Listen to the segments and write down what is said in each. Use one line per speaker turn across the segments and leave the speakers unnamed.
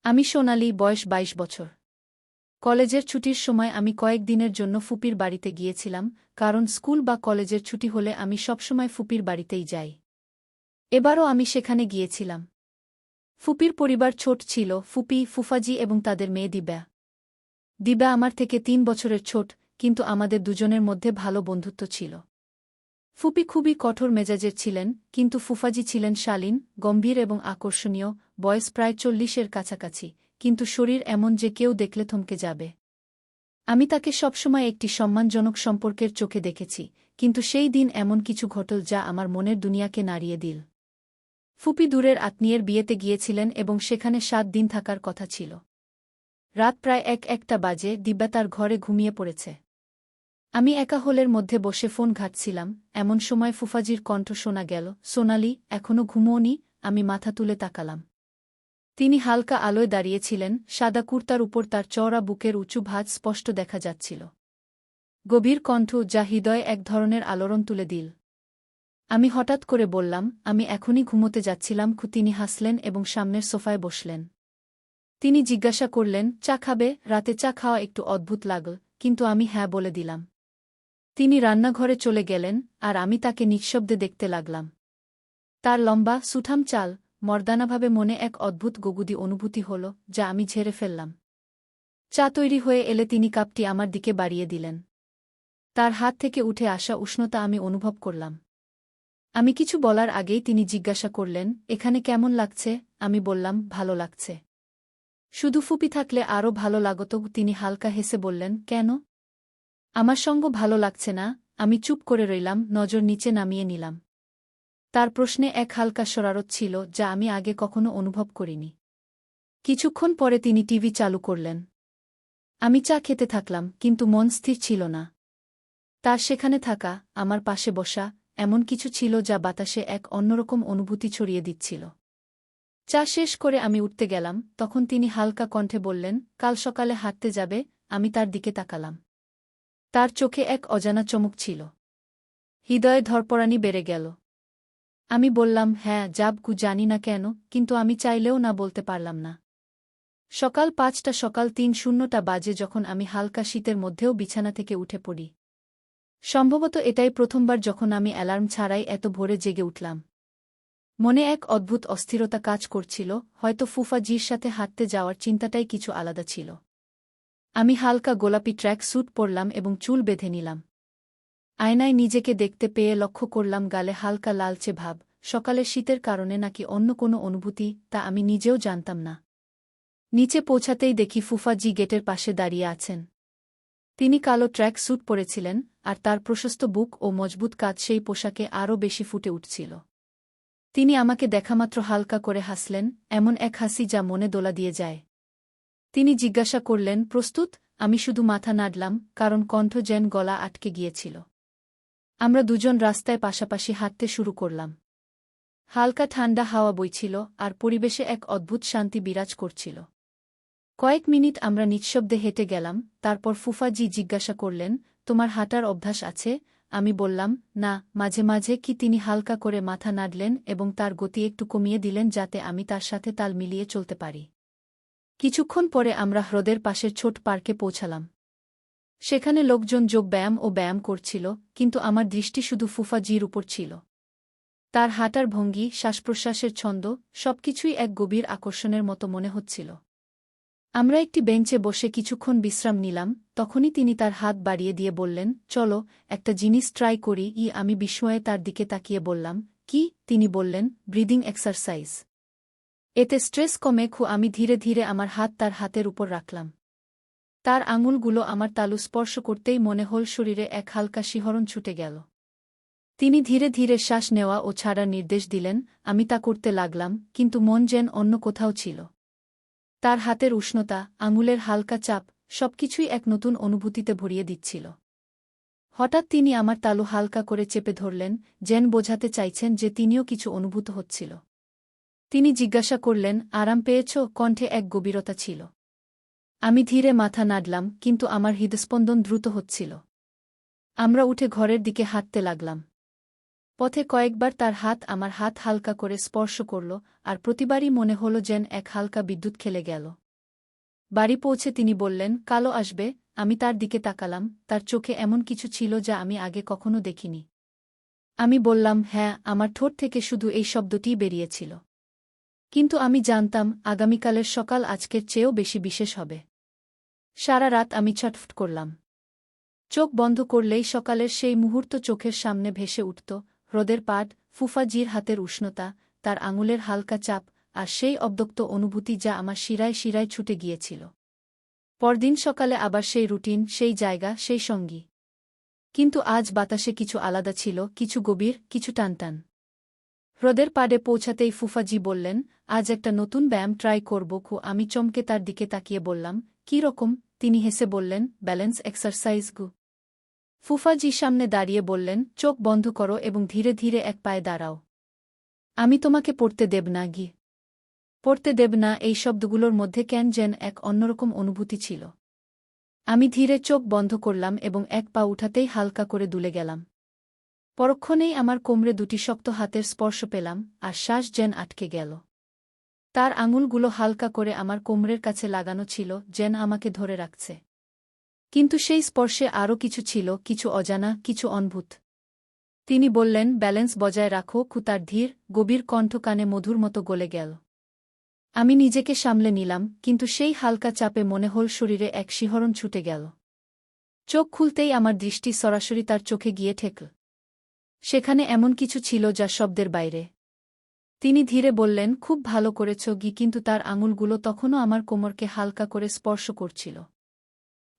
আমি সোনালি, বয়স ২২ বছর। কলেজের ছুটির সময় আমি কয়েক দিনের জন্য ফুপির বাড়িতে গিয়েছিলাম, কারণ স্কুল বা কলেজের ছুটি হলে আমি সবসময় ফুপির বাড়িতেই যাই। এবারও আমি সেখানে গিয়েছিলাম। ফুপির পরিবার ছোট ছিল, ফুপি, ফুফাজি এবং তাদের মেয়ে দিব্যা। দিব্যা আমার থেকে ৩ বছরের ছোট, কিন্তু আমাদের দুজনের মধ্যে ভালো বন্ধুত্ব ছিল। ফুপি খুবই কঠোর মেজাজের ছিলেন, কিন্তু ফুফাজি ছিলেন শালীন, গম্ভীর এবং আকর্ষণীয়, বয়স প্রায় ৪০-এর কাছাকাছি, কিন্তু শরীর এমন যে কেউ দেখলে থমকে যাবে। আমি তাকে সবসময় একটি সম্মানজনক সম্পর্কের চোখে দেখেছি, কিন্তু সেই দিন এমন কিছু ঘটল যা আমার মনের দুনিয়াকে নাড়িয়ে দিল। ফুপি দূরের আত্মীয়ের বিয়েতে গিয়েছিলেন এবং সেখানে ৭ দিন থাকার কথা ছিল। রাত প্রায় ১-১টা বাজে, দিব্যা তার ঘরে ঘুমিয়ে পড়েছে। আমি একা হলের মধ্যে বসে ফোন ঘাঁটছিলাম, এমন সময় ফুফাজির কণ্ঠ শোনা গেল, "সোনালি, এখনো ঘুমোওনি?" আমি মাথা তুলে তাকালাম। তিনি হালকা আলোয় দাঁড়িয়েছিলেন, সাদা কুর্তার উপর তার চওড়া বুকের উঁচু ভাঁজ স্পষ্ট দেখা যাচ্ছিল। গভীর কণ্ঠ যা হৃদয়ে এক ধরনের আলোড়ন তুলে দিল। আমি হঠাৎ করে বললাম, "আমি এখনই ঘুমোতে যাচ্ছিলাম।" তিনি হাসলেন এবং সামনের সোফায় বসলেন। তিনি জিজ্ঞাসা করলেন, "চা খাবে?" রাতে চা খাওয়া একটু অদ্ভুত লাগল, কিন্তু আমি হ্যাঁ বলে দিলাম। তিনি রান্নাঘরে চলে গেলেন, আর আমি তাকে নিঃশব্দে দেখতে লাগলাম। তার লম্বা, সুঠাম চাল, মর্দানাভাবে মনে এক অদ্ভুত গগুদি অনুভূতি হল, যা আমি ঝেড়ে ফেললাম। চা তৈরি হয়ে এলে তিনি কাপটি আমার দিকে বাড়িয়ে দিলেন। তার হাত থেকে উঠে আসা উষ্ণতা আমি অনুভব করলাম। আমি কিছু বলার আগেই তিনি জিজ্ঞাসা করলেন, "এখানে কেমন লাগছে?" আমি বললাম, "ভালো লাগছে। শুধু ফুপি থাকলে আরও ভালো লাগত।" তিনি হালকা হেসে বললেন, "কেন?" "আমার সঙ্গ ভালো লাগছে না।" আমি চুপ করে রইলাম, নজর নিচে নামিয়ে নিলাম। তার প্রশ্নে এক হালকা শরারত ছিল, যা আমি আগে কখনো অনুভব করিনি। কিছুক্ষণ পরে তিনি টিভি চালু করলেন। আমি চা খেতে থাকলাম, কিন্তু মন স্থির ছিল না। তার সেখানে থাকা, আমার পাশে বসা, এমন কিছু ছিল যা বাতাসে এক অন্যরকম অনুভূতি ছড়িয়ে দিচ্ছিল। চা শেষ করে আমি উঠতে গেলাম, তখন তিনি হালকা কণ্ঠে বললেন, "কাল সকালে হাঁটতে যাবে?" আমি তার দিকে তাকালাম। তার চোখে এক অজানা চমক ছিল। হৃদয়ে ধড়পড়ানি বেড়ে গেল। আমি বললাম, "হ্যাঁ, জানি না কেন, কিন্তু আমি চাইলেও না বলতে পারলাম না।" সকাল ৫টা, সকাল ৩:০০ বাজে যখন আমি হালকা শীতের মধ্যেও বিছানা থেকে উঠে পড়ি। সম্ভবত এটাই প্রথমবার যখন আমি অ্যালার্ম ছাড়াই এত ভোরে জেগে উঠলাম। মনে এক অদ্ভুত অস্থিরতা কাজ করছিল, হয়তো ফুফাজির সাথে হাঁটতে যাওয়ার চিন্তাটাই কিছু আলাদা ছিল। আমি হালকা গোলাপি ট্র্যাক স্যুট পরলাম এবং চুল বেঁধে নিলাম। আয়নায় নিজেকে দেখতে পেয়ে লক্ষ্য করলাম গালে হালকা লালচে ভাব, সকালের শীতের কারণে নাকি অন্য কোনো অনুভূতি, তা আমি নিজেও জানতাম না। নিচে পৌঁছাতেই দেখি ফুফাজি গেটের পাশে দাঁড়িয়ে আছেন। তিনি কালো ট্র্যাক স্যুট পরেছিলেন, আর তার প্রশস্ত বুক ও মজবুত কাঁধ সেই পোশাকে আরও বেশি ফুটে উঠছিল। তিনি আমাকে দেখামাত্র হালকা করে হাসলেন, এমন এক হাসি যা মনে দোলা দিয়ে যায়। তিনি জিজ্ঞাসা করলেন, "প্রস্তুত?" আমি শুধু মাথা নাড়লাম, কারণ কণ্ঠ যেন গলা আটকে গিয়েছিল। আমরা দুজন রাস্তায় পাশাপাশি হাঁটতে শুরু করলাম। হালকা ঠান্ডা হাওয়া বইছিল, আর পরিবেশে এক অদ্ভুত শান্তি বিরাজ করছিল। কয়েক মিনিট আমরা নিঃশব্দে হেঁটে গেলাম, তারপর ফুফাজি জিজ্ঞাসা করলেন, "তোমার হাঁটার অভ্যাস আছে?" আমি বললাম, "না, মাঝে মাঝে।" তিনি হালকা করে মাথা নাড়লেন এবং তার গতি একটু কমিয়ে দিলেন যাতে আমি তার সাথে তাল মিলিয়ে চলতে পারি। কিছুক্ষণ পরে আমরা হ্রদের পাশের ছোট পার্কে পৌঁছালাম। সেখানে লোকজন যোগ ব্যায়াম ও ব্যায়াম করছিল, কিন্তু আমার দৃষ্টি শুধু ফুফাজির উপর ছিল। তার হাঁটার ভঙ্গি, শ্বাসপ্রশ্বাসের ছন্দ, সবকিছুই এক গভীর আকর্ষণের মতো মনে হচ্ছিল। আমরা একটি বেঞ্চে বসে কিছুক্ষণ বিশ্রাম নিলাম, তখনই তিনি তার হাত বাড়িয়ে দিয়ে বললেন, "চলো, একটা জিনিস ট্রাই করি।" আমি বিস্ময়ে তার দিকে তাকিয়ে বললাম, "কি?" তিনি বললেন, "ব্রিদিং এক্সারসাইজ। এতে স্ট্রেস কমে।" আমি ধীরে ধীরে আমার হাত তার হাতের উপর রাখলাম। তার আঙুলগুলো আমার তালু স্পর্শ করতেই মনে হল শরীরে এক হালকা শিহরণ ছুটে গেল। তিনি ধীরে ধীরে শ্বাস নেওয়া ও ছাড়ার নির্দেশ দিলেন, আমি তা করতে লাগলাম, কিন্তু মন যেন অন্য কোথাও ছিল। তার হাতের উষ্ণতা, আঙুলের হালকা চাপ, সবকিছুই এক নতুন অনুভূতিতে ভরিয়ে দিচ্ছিল। হঠাৎ তিনি আমার তালু হালকা করে চেপে ধরলেন, যেন বোঝাতে চাইছেন যে তিনিও কিছু অনুভূত হচ্ছিল। তিনি জিজ্ঞাসা করলেন, "আরাম পেয়েছ?" কণ্ঠে এক গভীরতা ছিল। আমি ধীরে মাথা নাড়লাম, কিন্তু আমার হৃদস্পন্দন দ্রুত হচ্ছিল। আমরা উঠে ঘরের দিকে হাঁটতে লাগলাম। পথে কয়েকবার তার হাত আমার হাত হালকা করে স্পর্শ করল, আর প্রতিবারই মনে হল যেন এক হালকা বিদ্যুৎ খেলে গেল। বাড়ি পৌঁছে তিনি বললেন, কালো আসবে। আমি তার দিকে তাকালাম, তার চোখে এমন কিছু ছিল যা আমি আগে কখনো দেখিনি। আমি বললাম, হ্যাঁ। আমার ঠোঁট থেকে শুধু এই শব্দটিই বেরিয়েছিল। কিন্তু আমি জানতাম, আগামীকালের সকাল আজকের চেয়েও বেশি বিশেষ হবে। সারা রাত আমি ছটফট করলাম। চোখ বন্ধ করলেই সকালের সেই মুহূর্ত চোখের সামনে ভেসে উঠত, রোদের পাট, ফুফাজির হাতের উষ্ণতা, তার আঙুলের হালকা চাপ, আর সেই অব্যক্ত অনুভূতি যা আমার শিরায় শিরায় ছুটে গিয়েছিল। পরদিন সকালে আবার সেই রুটিন, সেই জায়গা, সেই সঙ্গী। কিন্তু আজ বাতাসে কিছু আলাদা ছিল, কিছু গভীর, কিছু টানটান। হ্রদের পাড়ে পৌঁছাতেই ফুফাজি বললেন, আজ একটা নতুন ব্যায়াম ট্রাই করব। আমি চমকে তার দিকে তাকিয়ে বললাম, কী রকম? তিনি হেসে বললেন, ব্যালেন্স এক্সারসাইজ গু। ফুফাজি সামনে দাঁড়িয়ে বললেন, চোখ বন্ধ করো এবং ধীরে ধীরে এক পায়ে দাঁড়াও। আমি তোমাকে পড়তে দেব না গি। পড়তে দেব না, এই শব্দগুলোর মধ্যে কেন যেন এক অন্যরকম অনুভূতি ছিল। আমি ধীরে চোখ বন্ধ করলাম এবং এক পা উঠাতেই হালকা করে দুলে গেলাম। পরক্ষণেই আমার কোমরে দুটি শক্ত হাতের স্পর্শ পেলাম, আর শ্বাস যেন আটকে গেল। তার আঙুলগুলো হালকা করে আমার কোমরের কাছে লাগানো ছিল, যেন আমাকে ধরে রাখছে। কিন্তু সেই স্পর্শে আরও কিছু ছিল, কিছু অজানা, কিছু অদ্ভুত। তিনি বললেন, ব্যালেন্স বজায় রাখো। তার ধীর, গভীর কণ্ঠ কানে মধুর মতো গলে গেল। আমি নিজেকে সামলে নিলাম, কিন্তু সেই হালকা চাপে মনে হল শরীরে এক শিহরণ ছুটে গেল। চোখ খুলতেই আমার দৃষ্টি সরাসরি তার চোখে গিয়ে ঠেকল। সেখানে এমন কিছু ছিল যা শব্দের বাইরে। তিনি ধীরে বললেন, খুব ভালো করেছ গি। কিন্তু তার আঙুলগুলো তখনও আমার কোমরকে হালকা করে স্পর্শ করছিল।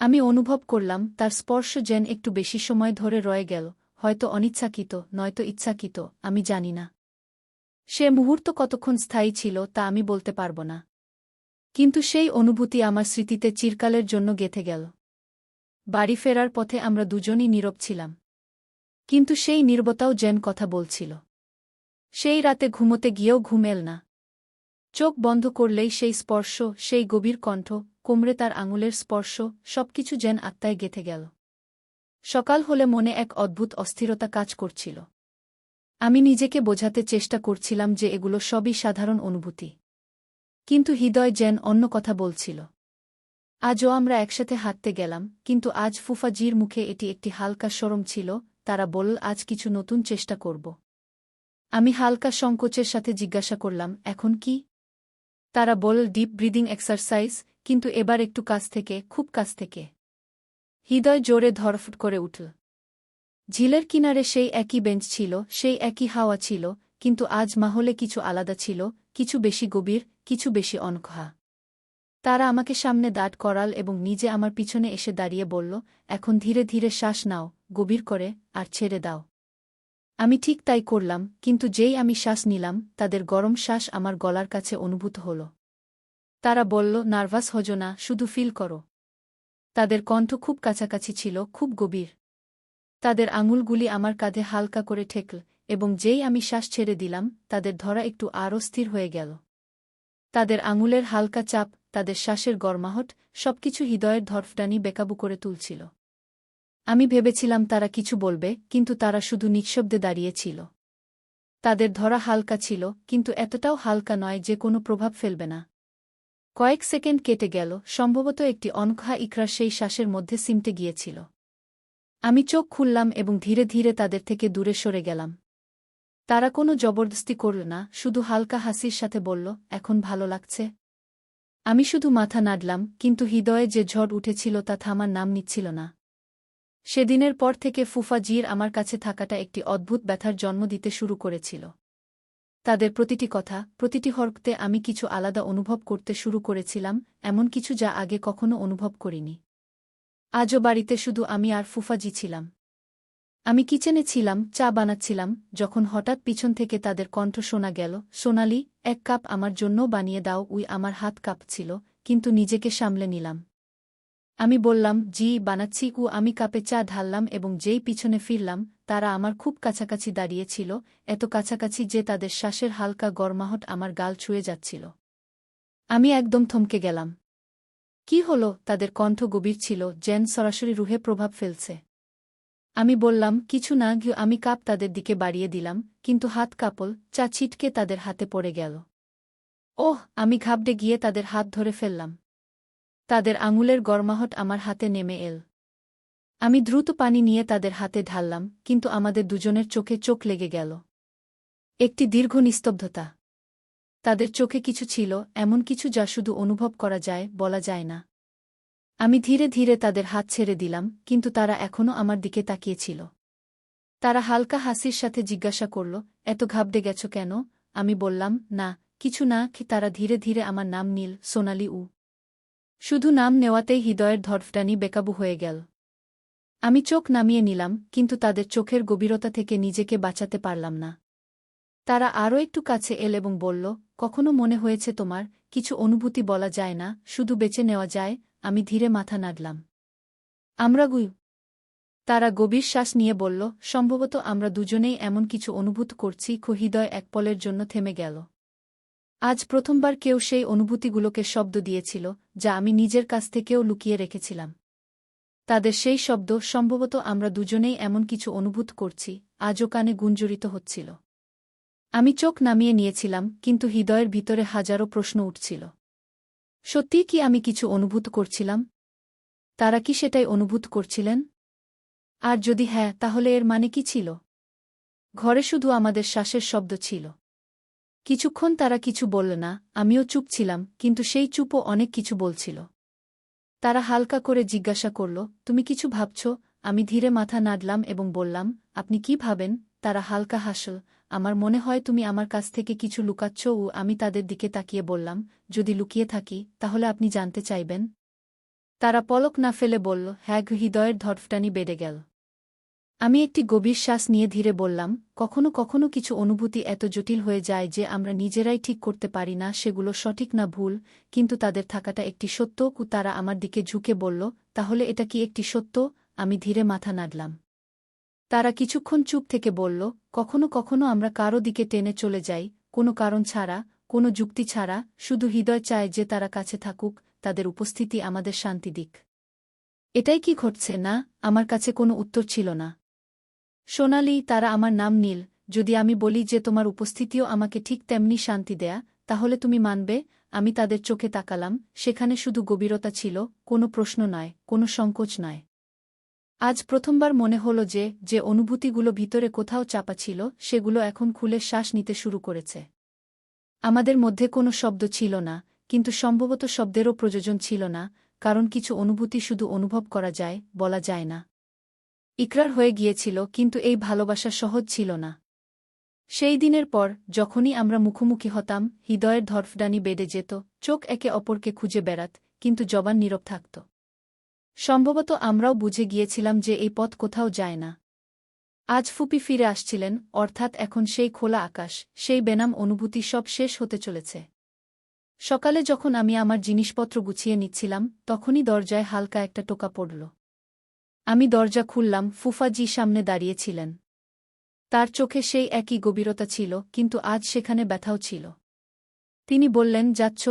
আমি অনুভব করলাম, তার স্পর্শ যেন একটু বেশি সময় ধরে রয়ে গেল, হয়তো অনিচ্ছাকৃত, নয়তো ইচ্ছাকৃত, আমি জানি না। সে মুহূর্ত কতক্ষণ স্থায়ী ছিল তা আমি বলতে পারব না। কিন্তু সেই অনুভূতি আমার স্মৃতিতে চিরকালের জন্য গেঁথে গেল। বাড়ি ফেরার পথে আমরা দুজনই নীরব ছিলাম। কিন্তু সেই নীরবতাও যেন কথা বলছিল। সেই রাতে ঘুমোতে গিয়েও ঘুম এল না। চোখ বন্ধ করলেই সেই স্পর্শ, সেই গভীর কণ্ঠ, কোমরে তার আঙুলের স্পর্শ, সবকিছু যেন আত্মায় গেঁথে গেল। সকাল হলে মনে এক অদ্ভুত অস্থিরতা কাজ করছিল। আমি নিজেকে বোঝাতে চেষ্টা করছিলাম যে এগুলো সবই সাধারণ অনুভূতি। কিন্তু হৃদয় যেন অন্য কথা বলছিল। আজও আমরা একসাথে হাঁটতে গেলাম, কিন্তু আজ ফুফাজির মুখে এটি একটি হালকা শরম ছিল। তারা বলল, আজ কিছু নতুন চেষ্টা করব। আমি হালকা সংকোচের সাথে জিজ্ঞাসা করলাম, এখন কি? তারা বলল, ডিপ ব্রিদিং এক্সারসাইজ, কিন্তু এবার একটু কাছ থেকে, খুব কাছ থেকে। হৃদয় জোরে ধড়ফড় করে উঠল। ঝিলের কিনারে সেই একই বেঞ্চ ছিল, সেই একই হাওয়া ছিল, কিন্তু আজ মাহলে কিছু আলাদা ছিল, কিছু বেশি গভীর, কিছু বেশি অনকহা। তারা আমাকে সামনে দাঁড় করাল এবং নিজে আমার পিছনে এসে দাঁড়িয়ে বলল, এখন ধীরে ধীরে শ্বাস নাও, গভীর করে, আর ছেড়ে দাও। আমি ঠিক তাই করলাম, কিন্তু যেই আমি শ্বাস নিলাম, তাদের গরম শ্বাস আমার গলার কাছে অনুভূত হল। তারা বলল, নার্ভাস হজো না, শুধু ফিল করো। তাদের কণ্ঠ খুব কাছাকাছি ছিল, খুব গভীর। তাদের আঙুলগুলি আমার কাঁধে হালকা করে ঠেকল, এবং যেই আমি শ্বাস ছেড়ে দিলাম, তাদের ধরা একটু আরও স্থির হয়ে গেল। তাদের আঙুলের হালকা চাপ, তাদের শ্বাসের গরমাহট, সবকিছু হৃদয়ের ধড়ফড়ানি বেকাবু করে তুলছিল। আমি ভেবেছিলাম তারা কিছু বলবে, কিন্তু তারা শুধু নিঃশব্দে দাঁড়িয়েছিল। তাদের ধরা হালকা ছিল, কিন্তু এতটাও হালকা নয় যে কোনো প্রভাব ফেলবে না। কয়েক সেকেন্ড কেটে গেল, সম্ভবত একটি অনকহা ইকরার সেই শ্বাসের মধ্যে সিমটে গিয়েছিল। আমি চোখ খুললাম এবং ধীরে ধীরে তাদের থেকে দূরে সরে গেলাম। তারা কোনো জবরদস্তি করল না, শুধু হালকা হাসির সাথে বলল, এখন ভালো লাগছে? আমি শুধু মাথা নাড়লাম, কিন্তু হৃদয়ে যে ঝড় উঠেছিল তা থামার নাম নিচ্ছিল না। সেদিনের পর থেকে ফুফাজির আমার কাছে থাকাটা একটি অদ্ভুত ব্যথার জন্ম দিতে শুরু করেছিল। তাদের প্রতিটি কথা, প্রতিটি হরকতে আমি কিছু আলাদা অনুভব করতে শুরু করেছিলাম, এমন কিছু যা আগে কখনো অনুভব করিনি। আজও বাড়িতে শুধু আমি আর ফুফাজি ছিলাম। আমি কিচেনে ছিলাম, চা বানাচ্ছিলাম, যখন হঠাৎ পিছন থেকে তাদের কণ্ঠ শোনা গেল, সোনালি, এক কাপ আমার জন্যও বানিয়ে দাও। আমার হাত কাঁপছিল, কিন্তু নিজেকে সামলে নিলাম। আমি বললাম, জি বানাচ্ছি। আমি কাপে চা ঢাললাম এবং যেই পিছনে ফিরলাম, তারা আমার খুব কাছাকাছি দাঁড়িয়েছিল, এত কাছাকাছি যে তাদের শ্বাসের হালকা গরমাহট আমার গাল ছুঁয়ে যাচ্ছিল। আমি একদম থমকে গেলাম। কি হলো? তাদের কণ্ঠ গভীর ছিল, যেন সরাসরি রুহে প্রভাব ফেলছে। আমি বললাম, কিছু না। আমি কাপ তাদের দিকে বাড়িয়ে দিলাম, কিন্তু হাত কাপল চা ছিটকে তাদের হাতে পড়ে গেল। ওহ! আমি ঘাবড়ে গিয়ে তাদের হাত ধরে ফেললাম। তাদের আঙুলের গরমাহট আমার হাতে নেমে এল। আমি দ্রুত পানি নিয়ে তাদের হাতে ঢাললাম, কিন্তু আমাদের দুজনের চোখে চোখ লেগে গেল। একটি দীর্ঘ নিস্তব্ধতা। তাদের চোখে কিছু ছিল, এমন কিছু যা শুধু অনুভব করা যায়, বলা যায় না। আমি ধীরে ধীরে তাদের হাত ছেড়ে দিলাম, কিন্তু তারা এখনও আমার দিকে তাকিয়েছিল। তারা হালকা হাসির সাথে জিজ্ঞাসা করল, এত ঘাবড়ে গেছ কেন? আমি বললাম, না, কিছু না। তারা ধীরে ধীরে আমার নাম নীল, সোনালি উ। শুধু নাম নেওয়াতেই হৃদয়ের ধড়ফটানি বেকাবু হয়ে গেল। আমি চোখ নামিয়ে নিলাম, কিন্তু তাদের চোখের গভীরতা থেকে নিজেকে বাঁচাতে পারলাম না। তারা আরও একটু কাছে এল এবং বলল, কখনো মনে হয়েছে তোমার, কিছু অনুভূতি বলা যায় না, শুধু বেঁচে নেওয়া যায়? আমি ধীরে মাথা নাড়লাম। আমরা গুই। তারা গভীর শ্বাস নিয়ে বলল, সম্ভবত আমরা দুজনেই এমন কিছু অনুভূত করছি। হৃদয় এক পলের জন্য থেমে গেল। আজ প্রথমবার কেউ সেই অনুভূতিগুলোকে শব্দ দিয়েছিল, যা আমি নিজের কাছ থেকেও লুকিয়ে রেখেছিলাম। তাদের সেই শব্দ, সম্ভবত আমরা দুজনেই এমন কিছু অনুভূত করছি, আজও কানে গুঞ্জরিত হচ্ছিল। আমি চোখ নামিয়ে নিয়েছিলাম, কিন্তু হৃদয়ের ভিতরে হাজারো প্রশ্ন উঠছিল। সত্যিই কি আমি কিছু অনুভূত করছিলাম? তারা কি সেটাই অনুভূত করছিলেন? আর যদি হ্যাঁ, তাহলে এর মানে কি ছিল? ঘরে শুধু আমাদের শ্বাসের শব্দ ছিল। কিছুক্ষণ তারা কিছু বলল না, আমিও চুপ ছিলাম, কিন্তু সেই চুপও অনেক কিছু বলছিল। তারা হালকা করে জিজ্ঞাসা করল, তুমি কিছু ভাবছ? আমি ধীরে মাথা নাড়লাম এবং বললাম, আপনি কি ভাবেন? তারা হালকা হাসল, আমার মনে হয় তুমি আমার কাছ থেকে কিছু লুকাচ্ছ। ও আমি তাদের দিকে তাকিয়ে বললাম, যদি লুকিয়ে থাকি, তাহলে আপনি জানতে চাইবেন? তারা পলক না ফেলে বলল, হ্যাঁ। হৃদয়ের ধড়ফটানি বেড়ে গেল। আমি একটি গভীর শ্বাস নিয়ে ধীরে বললাম, কখনো কখনো কিছু অনুভূতি এত জটিল হয়ে যায় যে আমরা নিজেরাই ঠিক করতে পারি না সেগুলো সঠিক না ভুল, কিন্তু তাদের থাকাটা একটি সত্য। তারা আমার দিকে ঝুঁকে বলল, তাহলে এটা কি একটি সত্য? আমি ধীরে মাথা নাড়লাম। তারা কিছুক্ষণ চুপ থেকে বলল, কখনো কখনো আমরা কারো দিকে টেনে চলে যাই, কোনো কারণ ছাড়া, কোনো যুক্তি ছাড়া, শুধু হৃদয় চায় যে তারা কাছে থাকুক, তাদের উপস্থিতি আমাদের শান্তি দিক। এটাই কি ঘটছে? না, আমার কাছে কোনো উত্তর ছিল না। সোনালি, তারা আমার নাম নীল। যদি আমি বলি যে তোমার উপস্থিতিও আমাকে ঠিক তেমনি শান্তি দেয়া, তাহলে তুমি মানবে? আমি তাদের চোখে তাকালাম, সেখানে শুধু গভীরতা ছিল, কোনো প্রশ্ন নয়, কোনো সংকোচ নয়। আজ প্রথমবার মনে হলো যে যে অনুভূতিগুলো ভিতরে কোথাও চাপা ছিল, সেগুলো এখন খুলে শ্বাস নিতে শুরু করেছে। আমাদের মধ্যে কোনো শব্দ ছিল না, কিন্তু সম্ভবত শব্দেরও প্রয়োজন ছিল না, কারণ কিছু অনুভূতি শুধু অনুভব করা যায়, বলা যায় না। ইকরার হয়ে গিয়েছিল, কিন্তু এই ভালোবাসা সহজ ছিল না। সেই দিনের পর যখনই আমরা মুখোমুখি হতাম, হৃদয়ের ধড়ফড়ানি বেড়ে যেত, চোখ একে অপরকে খুঁজে বেড়াত, কিন্তু জবান নীরব থাকত। সম্ভবত আমরাও বুঝে গিয়েছিলাম যে এই পথ কোথাও যায় না। আজ ফুপি ফিরে আসছিলেন, অর্থাৎ এখন সেই খোলা আকাশ, সেই বেনাম অনুভূতি সব শেষ হতে চলেছে। সকালে যখন আমি আমার জিনিসপত্র গুছিয়ে নিচ্ছিলাম, তখনই দরজায় হালকা একটা টোকা পড়ল। আমি দরজা খুললাম, ফুফাজি সামনে দাঁড়িয়েছিলেন। তার চোখে সেই একই গভীরতা ছিল, কিন্তু আজ সেখানে ব্যথাও ছিল। তিনি বললেন, যাচ্ছ?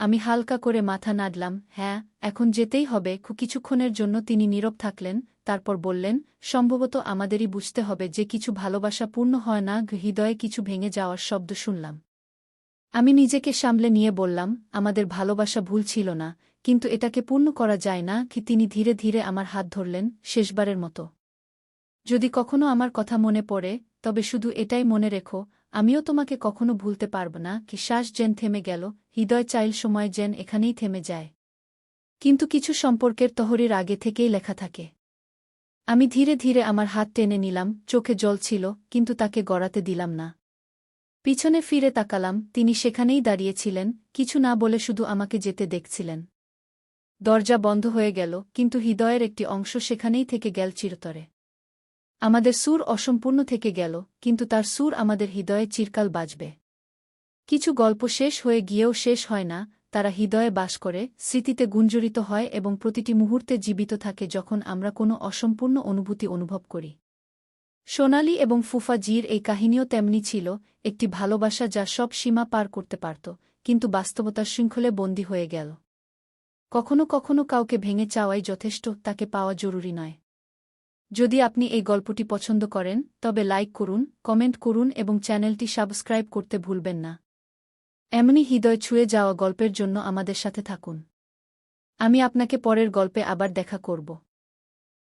আমি হালকা করে মাথা নাড়লাম, হ্যাঁ, এখন যেতেই হবে। কিছুক্ষণের জন্য তিনি নীরব থাকলেন, তারপর বললেন, সম্ভবত আমাদেরই বুঝতে হবে যে কিছু ভালোবাসা পূর্ণ হয় না। হৃদয়ে কিছু ভেঙে যাওয়ার শব্দ শুনলাম। আমি নিজেকে সামলে নিয়ে বললাম, আমাদের ভালোবাসা ভুল ছিল না, কিন্তু এটাকে পূর্ণ করা যায় না। তিনি ধীরে ধীরে আমার হাত ধরলেন, শেষবারের মতো। যদি কখনো আমার কথা মনে পড়ে, তবে শুধু এটাই মনে রেখো, আমিও তোমাকে কখনো ভুলতে পারব না। শ্বাস যেন থেমে গেল, হৃদয় চাইল সময় যেন এখানেই থেমে যায়। কিন্তু কিছু সম্পর্কের তহরির আগে থেকেই লেখা থাকে। আমি ধীরে ধীরে আমার হাত টেনে নিলাম, চোখে জল ছিল, কিন্তু তাকে গড়াতে দিলাম না। পিছনে ফিরে তাকালাম, তিনি সেখানেই দাঁড়িয়েছিলেন, কিছু না বলে শুধু আমাকে যেতে দেখছিলেন। দরজা বন্ধ হয়ে গেল, কিন্তু হৃদয়ের একটি অংশ সেখানেই থেকে গেল চিরতরে। আমাদের সুর অসম্পূর্ণ থেকে গেল, কিন্তু তার সুর আমাদের হৃদয়ে চিরকাল বাজবে। কিছু গল্প শেষ হয়ে গিয়েও শেষ হয় না, তারা হৃদয়ে বাস করে, স্মৃতিতে গুঞ্জরিত হয় এবং প্রতিটি মুহূর্তে জীবিত থাকে যখন আমরা কোনো অসম্পূর্ণ অনুভূতি অনুভব করি। সোনালি এবং ফুফা জির এই কাহিনীও তেমনি ছিল, একটি ভালোবাসা যা সব সীমা পার করতে পারত, কিন্তু বাস্তবতার শৃঙ্খলে বন্দী হয়ে গেল। কখনো কখনো কাউকে ভেঙে চাওয়াই যথেষ্ট, তাকে পাওয়া জরুরি নয়। যদি আপনি এই গল্পটি পছন্দ করেন তবে লাইক করুন, কমেন্ট করুন এবং চ্যানেলটি সাবস্ক্রাইব করতে ভুলবেন না। এমনি হৃদয় ছুঁয়ে যাওয়া গল্পের জন্য আমাদের সাথে থাকুন। আমি আপনাকে পরের গল্পে আবার দেখা করব।